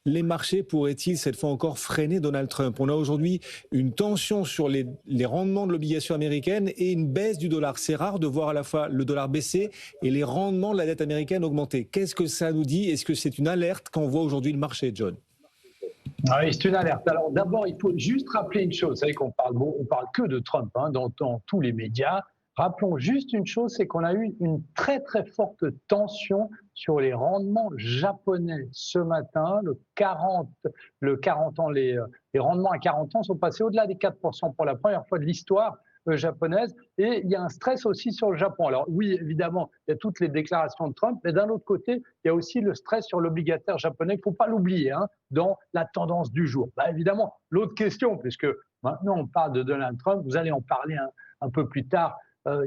les marchés pourraient-ils cette fois encore freiner Donald Trump? On a aujourd'hui une tension sur les rendements de l'obligation américaine et une baisse du dollar. C'est rare de voir à la fois le dollar baisser et les rendements de la dette américaine augmenter. Qu'est-ce que ça nous dit? Est-ce que c'est une alerte qu'envoie aujourd'hui le marché, John? Ah oui, c'est une alerte. Alors d'abord, il faut juste rappeler une chose. Vous savez qu'on parle, on parle que de Trump dans tous les médias. Rappelons juste une chose, c'est qu'on a eu une très très forte tension sur les rendements japonais ce matin. Le 40 ans, les rendements à 40 ans sont passés au-delà des 4% pour la première fois de l'histoire japonaise. Et il y a un stress aussi sur le Japon. Alors oui, évidemment, il y a toutes les déclarations de Trump, mais d'un autre côté, il y a aussi le stress sur l'obligataire japonais. Il ne faut pas l'oublier dans la tendance du jour. Bah, évidemment, l'autre question, puisque maintenant on parle de Donald Trump, vous allez en parler un peu plus tard,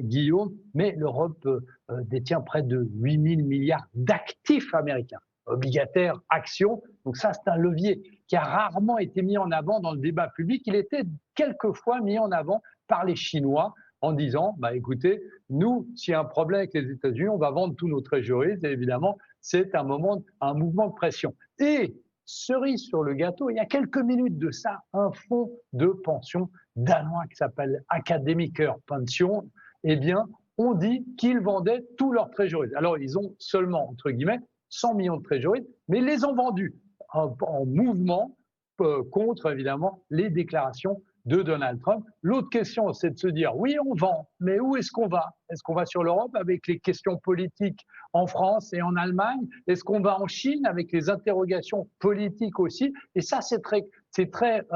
Guillaume, mais l'Europe détient près de 8 000 milliards d'actifs américains, obligataires, actions. Donc ça, c'est un levier qui a rarement été mis en avant dans le débat public. Il était quelquefois mis en avant par les Chinois en disant, bah, écoutez, nous, s'il y a un problème avec les États-Unis, on va vendre tous nos treasuries. Et évidemment, c'est un mouvement de pression. Et cerise sur le gâteau, il y a quelques minutes de ça, un fonds de pension danois qui s'appelle Academiker Pension, eh bien, on dit qu'ils vendaient tous leurs treasuries. Alors, ils ont seulement, entre guillemets, 100 millions de treasuries, mais ils les ont vendus en mouvement contre, évidemment, les déclarations de Donald Trump. L'autre question, c'est de se dire, oui, on vend, mais où est-ce qu'on va? Est-ce qu'on va sur l'Europe avec les questions politiques en France et en Allemagne? Est-ce qu'on va en Chine avec les interrogations politiques aussi? Et ça, c'est très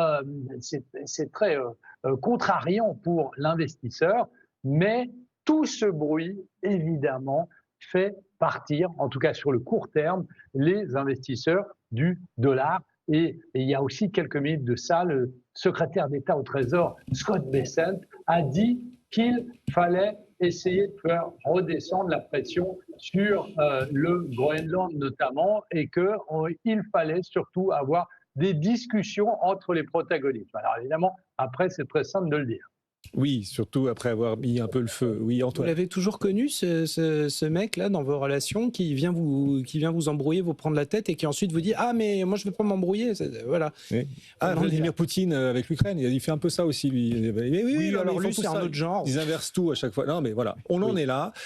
contrariant pour l'investisseur, mais tout ce bruit, évidemment, fait partir, en tout cas sur le court terme, les investisseurs du dollar. Et il y a aussi quelques minutes de ça, le secrétaire d'État au Trésor, Scott Bessent, a dit qu'il fallait essayer de faire redescendre la pression sur le Groenland notamment et qu'il fallait surtout avoir des discussions entre les protagonistes. Alors évidemment, après, c'est très simple de le dire. Oui, surtout après avoir mis un peu le feu. Oui, Vous Antoine. l'avez toujours connu, ce mec-là, dans vos relations, qui vient vous embrouiller, vous prendre la tête et qui ensuite vous dit « Ah, mais moi, je ne veux pas m'embrouiller. » Voilà. Oui. Ah, Vladimir Poutine avec l'Ukraine, il fait un peu ça aussi, lui. Oui, alors lui, c'est un ça. autre genre. Ils inversent tout à chaque fois. Non, mais voilà, on en est là.